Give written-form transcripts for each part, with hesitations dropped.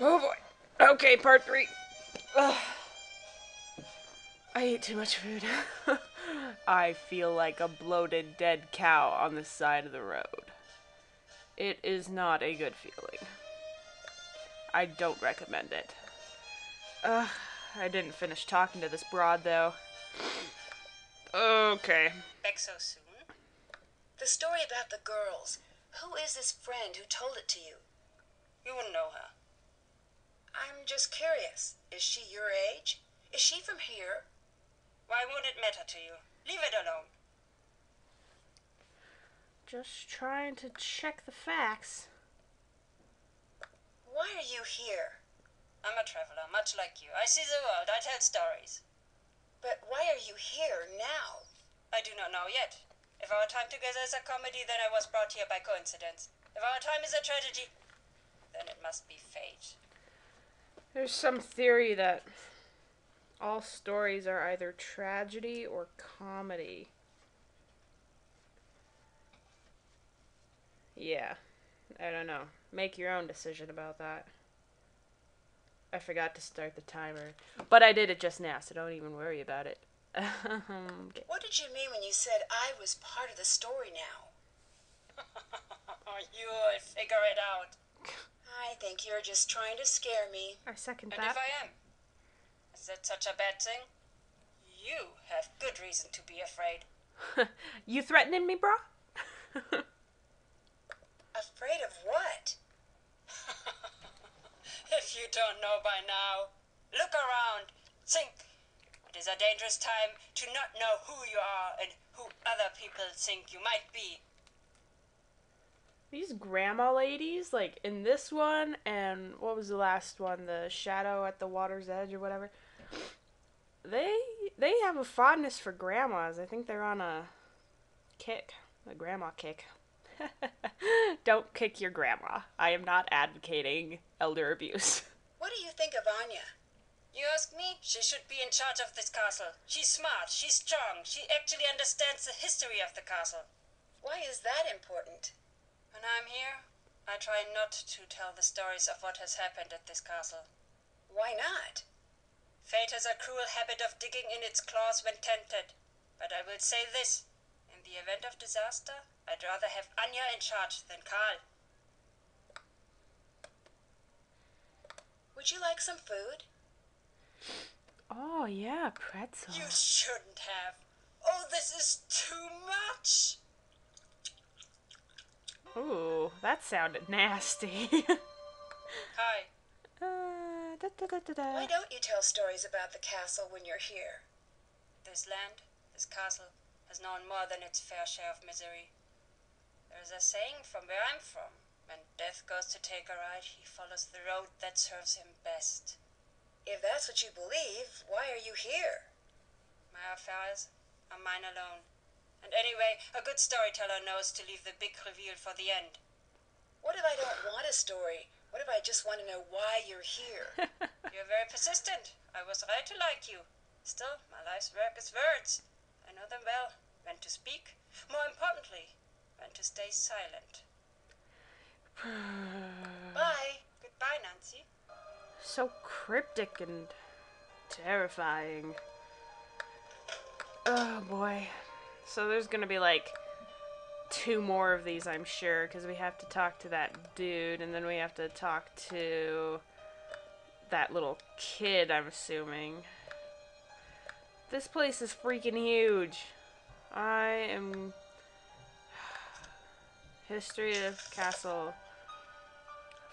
Oh boy. Okay, part three. Ugh. I ate too much food. I feel like a bloated dead cow on the side of the road. It is not a good feeling. I don't recommend it. Ugh, I didn't finish talking to this broad though. Okay. Back so soon? The story about the girls. Who is this friend who told it to you? You wouldn't know her. I'm just curious. Is she your age? Is she from here? Why would it matter to you? Leave it alone. Just trying to check the facts. Why are you here? I'm a traveler, much like you. I see the world, I tell stories. But why are you here now? I do not know yet. If our time together is a comedy, then I was brought here by coincidence. If our time is a tragedy, then it must be fate. There's some theory that all stories are either tragedy or comedy. Yeah, I don't know. Make your own decision about that. I forgot to start the timer. But I did it just now, so don't even worry about it. Okay. What did you mean when you said I was part of the story now? You'll figure it out. I think you're just trying to scare me. I second And that. if I am, is that such a bad thing? You have good reason to be afraid. You threatening me, bro? Afraid of what? If you don't know by now, look around. Think. It is a dangerous time to not know who you are and who other people think you might be. These grandma ladies, like in this one, and what was the last one? The Shadow at the Water's Edge or whatever. They they have a fondness for grandmas. I think they're on a kick, a grandma kick. Don't kick your grandma. I am not advocating elder abuse. What do you think of Anya? You ask me? She should be in charge of this castle. She's smart, she's strong, she actually understands the history of the castle. Why is that important? When I'm here, I try not to tell the stories of what has happened at this castle. Why not? Fate has a cruel habit of digging in its claws when tempted. But I will say this. In the event of disaster, I'd rather have Anya in charge than Karl. Would you like some food? Oh yeah, pretzel. You shouldn't have. Oh, this is too much. Ooh, that sounded nasty. Hi. Da. Why don't you tell stories about the castle when you're here? This land, this castle, has known more than its fair share of misery. There is a saying from where I'm from. When death goes to take a ride, he follows the road that serves him best. If that's what you believe, why are you here? My affairs are mine alone. And anyway, a good storyteller knows to leave the big reveal for the end. What if I don't want a story? What if I just want to know why you're here? You're very persistent. I was right to like you. Still, my life's work is words. I know them well. When to speak. More importantly, when to stay silent. Bye. Goodbye, Nancy. So cryptic and terrifying. Oh boy. So there's gonna be like two more of these, I'm sure, because we have to talk to that dude, and then we have to talk to that little kid, I'm assuming. This place is freaking huge. I am... History of Castle.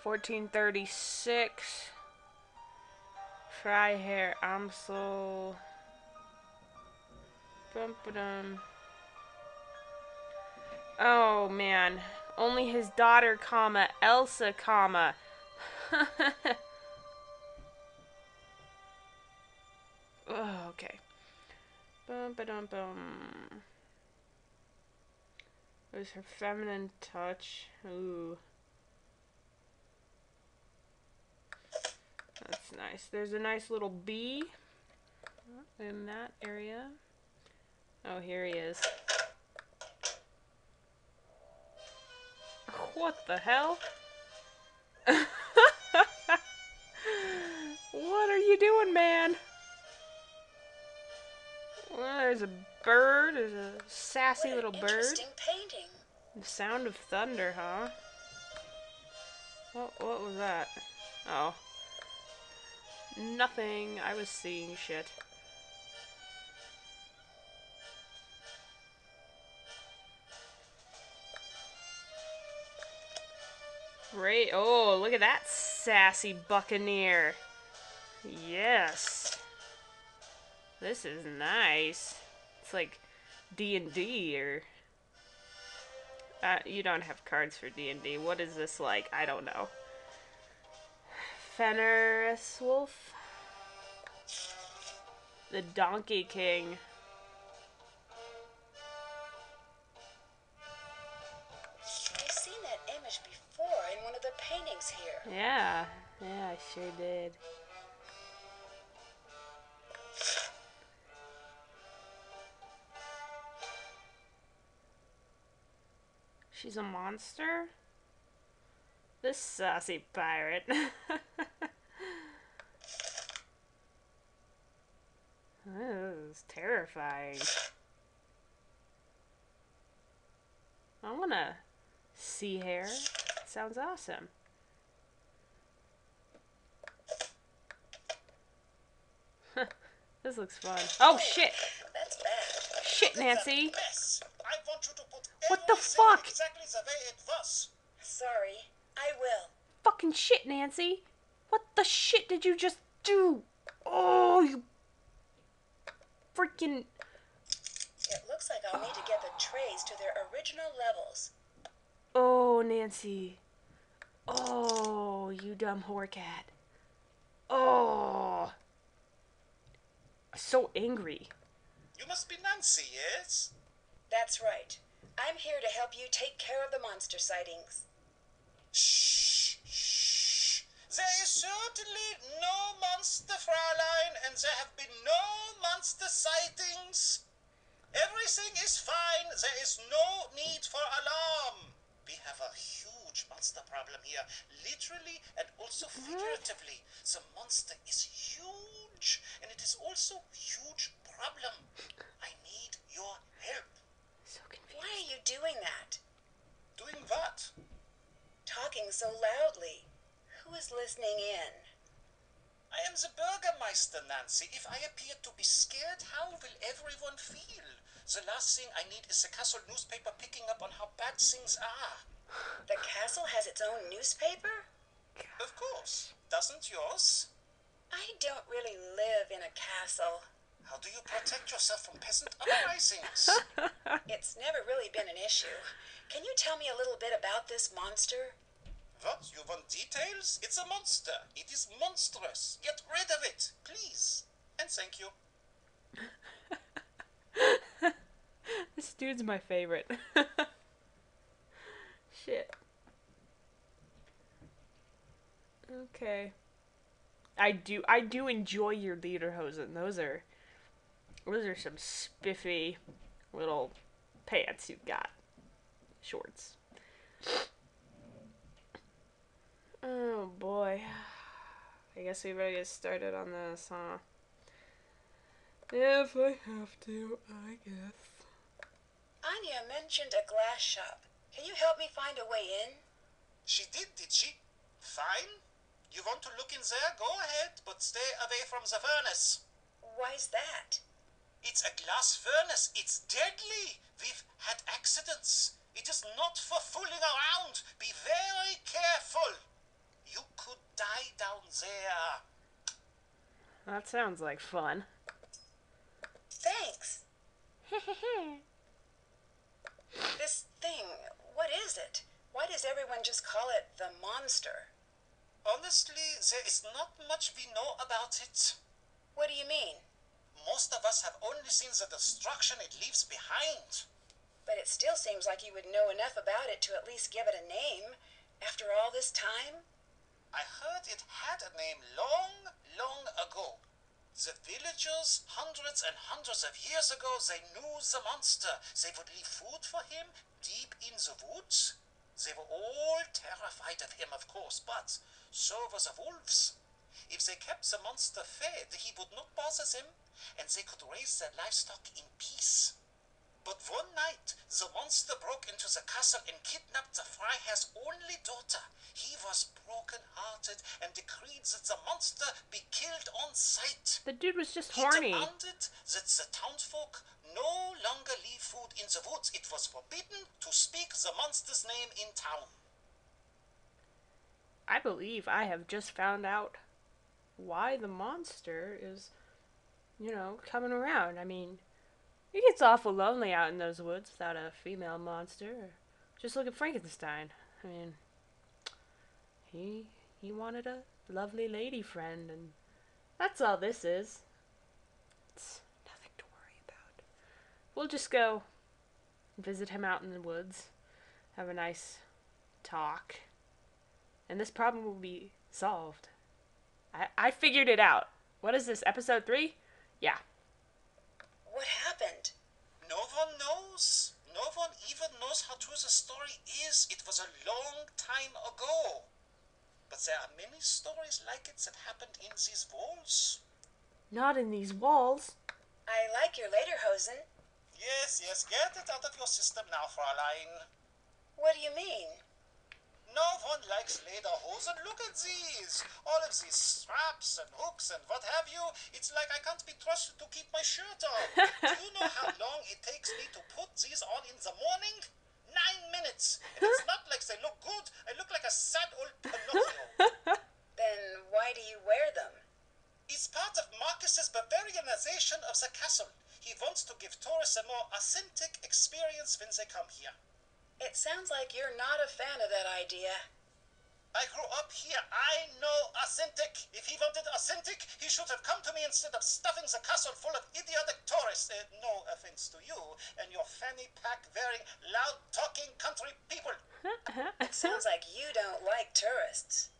1436. Freiherr Amsel. Bum-ba-dum. Oh man. Only his daughter, comma, Elsa, comma. Oh, okay. Bum-ba-dum-bum. There's her feminine touch. Ooh. That's nice. There's a nice little bee in that area. Oh, here he is. What the hell? There's a bird. There's a sassy What little an bird. interesting painting. The sound of thunder, huh? What was that? Oh. Nothing. I was seeing shit. Great. Oh, look at that sassy buccaneer. Yes. This is nice. It's like D&D or... you don't have cards for D&D. What is this like? I don't know. Fenris Wolf? The Donkey King. I've seen that image before in one of the paintings here. Yeah. Yeah, I sure did. She's a monster? This sassy pirate. This is terrifying. I wanna see hair. Sounds awesome. This looks fun. Oh shit! That's bad. Shit, Nancy! Mess. I want you to put What the everything fuck? exactly the way it was. Sorry. I will. Fucking shit, Nancy! What the shit did you just do? Oh, you freaking... It looks like I'll need to get the trays to their original levels. Oh, Nancy. Oh, you dumb whore cat. Oh. So angry. You must be Nancy, yes? That's right. I'm here to help you take care of the monster sightings. Shh, shh. There is certainly no monster, Fraulein, and there have been no monster sightings. Everything is fine. There is no need for alarm. We have a huge monster problem here, literally and also figuratively. The monster is huge, and it is also a huge problem. I need your help. So confused. Why are you doing that? Doing what? Talking so loudly. Who is listening in? I am the Bürgermeister, Nancy. If I appear to be scared, how will everyone feel? The last thing I need is the castle newspaper picking up on how bad things are. The castle has its own newspaper? Of course. Doesn't yours? I don't really live in a castle. How do you protect yourself from peasant uprisings? It's never really been an issue. Can you tell me a little bit about this monster? What? You want details? It's a monster. It is monstrous. Get rid of it, please. And thank you. This dude's my favorite. Shit. Okay. I do enjoy your lederhosen. Those are some spiffy little pants you've got. Shorts. Oh boy. I guess we better get started on this, huh? If I have to, I guess. Anya mentioned a glass shop. Can you help me find a way in? She did she? Fine. You want to look in there? Go ahead, but stay away from the furnace. Why's that? It's a glass furnace. It's deadly. We've had accidents. It is not for fooling around. Be very careful. You could die down there. That sounds like fun. Thanks. This thing, what is it? Why does everyone just call it the monster? Honestly, there is not much we know about it. What do you mean? Most of us have only seen the destruction it leaves behind. But it still seems like you would know enough about it to at least give it a name. After all this time? I heard it had a name long, long ago. The villagers, hundreds and hundreds of years ago, they knew the monster. They would leave food for him deep in the woods. They were all terrified of him, of course, but so were the wolves. If they kept the monster fed, he would not bother them. and they could raise their livestock in peace. But one night, the monster broke into the castle and kidnapped the Freiherr's only daughter. He was broken-hearted and decreed that the monster be killed on sight. The dude was just He horny. demanded that the townsfolk no longer leave food in the woods. It was forbidden to speak the monster's name in town. I believe I have just found out why the monster is, coming around. I mean, it gets awful lonely out in those woods without a female monster. Just look at Frankenstein. I mean, he wanted a lovely lady friend, and that's all this is. It's nothing to worry about. We'll just go visit him out in the woods, have a nice talk, and this problem will be solved. I figured it out. What is this, episode 3? Yeah. What happened? No one knows. No one even knows how true the story is. It was a long time ago. But there are many stories like it that happened in these walls. Not in these walls. I like your lederhosen. Yes, get it out of your system now, Fräulein. What do you mean? No one likes lederhosen. Look at these. All of these straps and hooks and what have you. It's like I can't be trusted to keep my shirt on. Do you know how long it takes me to put these on in the morning? 9 minutes. And it's not like they look good. I look like a sad old Pinocchio. Then why do you wear them? It's part of Marcus's Bavarianization of the castle. He wants to give tourists a more authentic experience when they come here. It sounds like you're not a fan of that idea. I grew up here. I know authentic. If he wanted authentic, he should have come to me instead of stuffing the castle full of idiotic tourists. No offense to you and your fanny pack wearing, loud talking country people. It sounds like you don't like tourists.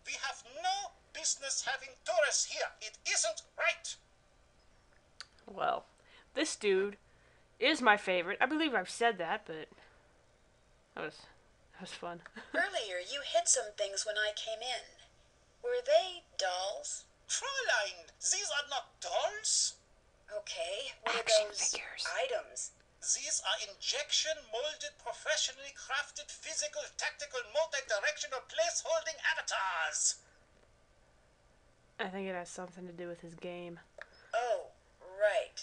We have no business having tourists here. It isn't right. Well, this dude is my favorite. I believe I've said that, but that was fun. Earlier, you hid some things when I came in. Were they dolls? Fräulein, these are not dolls. Okay, what Action are those figures. items? These are injection-molded, professionally crafted, physical, tactical, multi-directional, place-holding avatars. I think it has something to do with his game. Oh, right.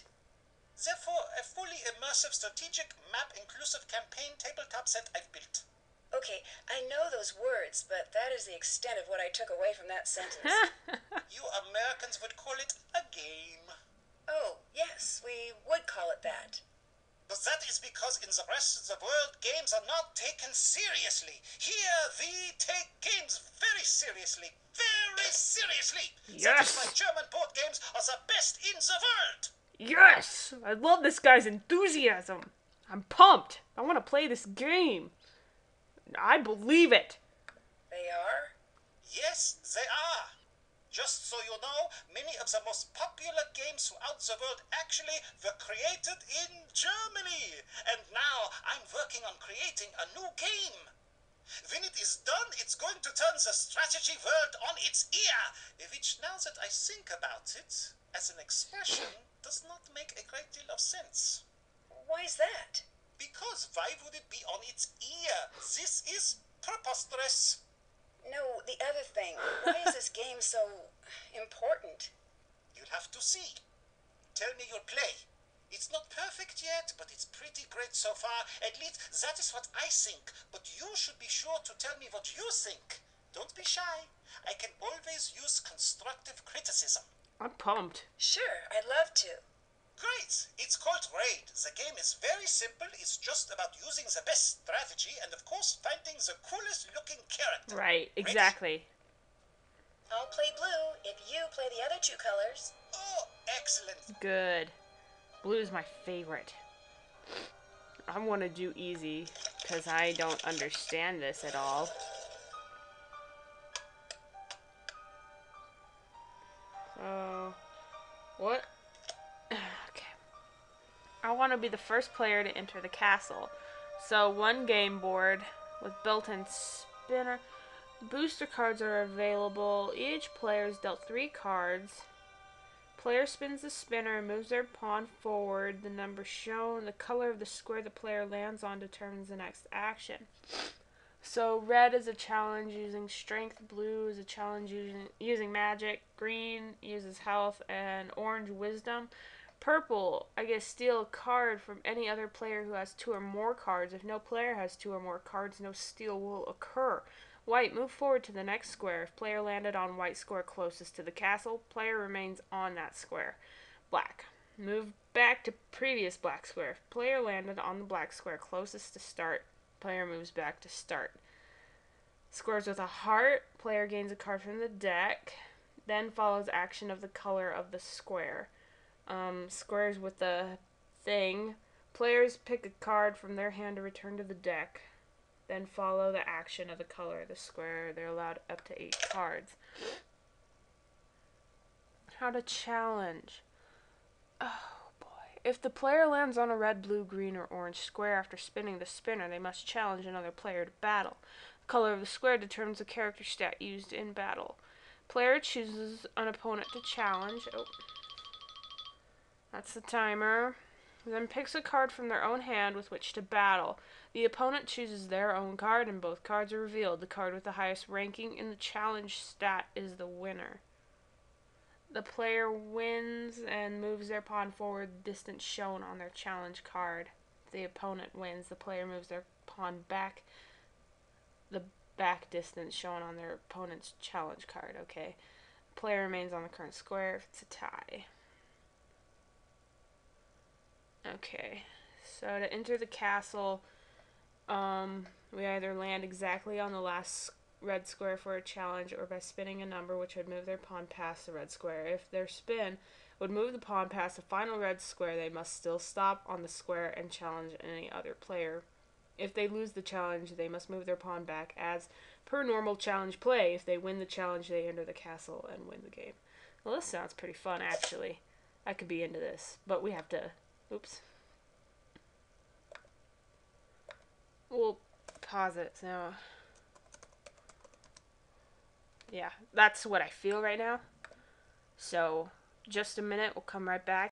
Therefore, a fully immersive strategic map-inclusive campaign tabletop set I've built. Okay, I know those words, but that is the extent of what I took away from that sentence. You Americans would call it a game. Oh, yes, we would call it that. But that is because in the rest of the world, games are not taken seriously. Here, we take games very seriously. Very seriously. That is Yes! why German board games are the best in the world. Yes! I love this guy's enthusiasm. I'm pumped. I want to play this game. I believe it. They are? Yes, they are. Just so you know, many of the most popular games throughout the world actually were created in Germany. And now I'm working on creating a new game. When it is done, it's going to turn the strategy world on its ear, which, now that I think about it, as an expression, does not make a great deal of sense. Why's that? Because why would it be on its ear? This is preposterous. No, the other thing. Why is this game so important? You'll have to see. Tell me you'll play. It's not perfect yet, but it's pretty great so far. At least that is what I think. But you should be sure to tell me what you think. Don't be shy. I can always use constructive criticism. I'm pumped. Sure, I'd love to. Great! It's called Raid. The game is very simple. It's just about using the best strategy and, of course, finding the coolest looking character. Right, exactly. I'll play blue if you play the other 2 colors. Oh, excellent. Good. Blue is my favorite. I want to do easy because I don't understand this at all. So, what? Okay. I want to be the first player to enter the castle. So, one game board with built-in spinner. Booster cards are available. Each player is dealt 3 cards. Player spins the spinner and moves their pawn forward. The number shown, the color of the square the player lands on determines the next action. So red is a challenge using strength, blue is a challenge using magic, green uses health, and orange wisdom. Purple, I get steal a card from any other player who has 2 or more cards. If no player has 2 or more cards, no steal will occur. White, move forward to the next square. If player landed on white square closest to the castle, player remains on that square. Black, move back to previous black square. If player landed on the black square closest to start, player moves back to start. Squares with a heart, player gains a card from the deck, then follows action of the color of the square. Squares with a thing, players pick a card from their hand to return to the deck, then follow the action of the color of the square. They're allowed up to 8 cards. How to challenge. Oh boy. If the player lands on a red, blue, green, or orange square after spinning the spinner, they must challenge another player to battle. The color of the square determines the character stat used in battle. Player chooses an opponent to challenge. Oh. That's the timer. Then picks a card from their own hand with which to battle. The opponent chooses their own card and both cards are revealed. The card with the highest ranking in the challenge stat is the winner. The player wins and moves their pawn forward the distance shown on their challenge card. If the opponent wins, the player moves their pawn back the back distance shown on their opponent's challenge card. Okay. The player remains on the current square if it's a tie. Okay, so to enter the castle, we either land exactly on the last red square for a challenge or by spinning a number which would move their pawn past the red square. If their spin would move the pawn past the final red square, they must still stop on the square and challenge any other player. If they lose the challenge, they must move their pawn back as per normal challenge play. If they win the challenge, they enter the castle and win the game. Well, this sounds pretty fun, actually. I could be into this, but we have to... Oops. We'll pause it. So, yeah, that's what I feel right now. So, just a minute. We'll come right back.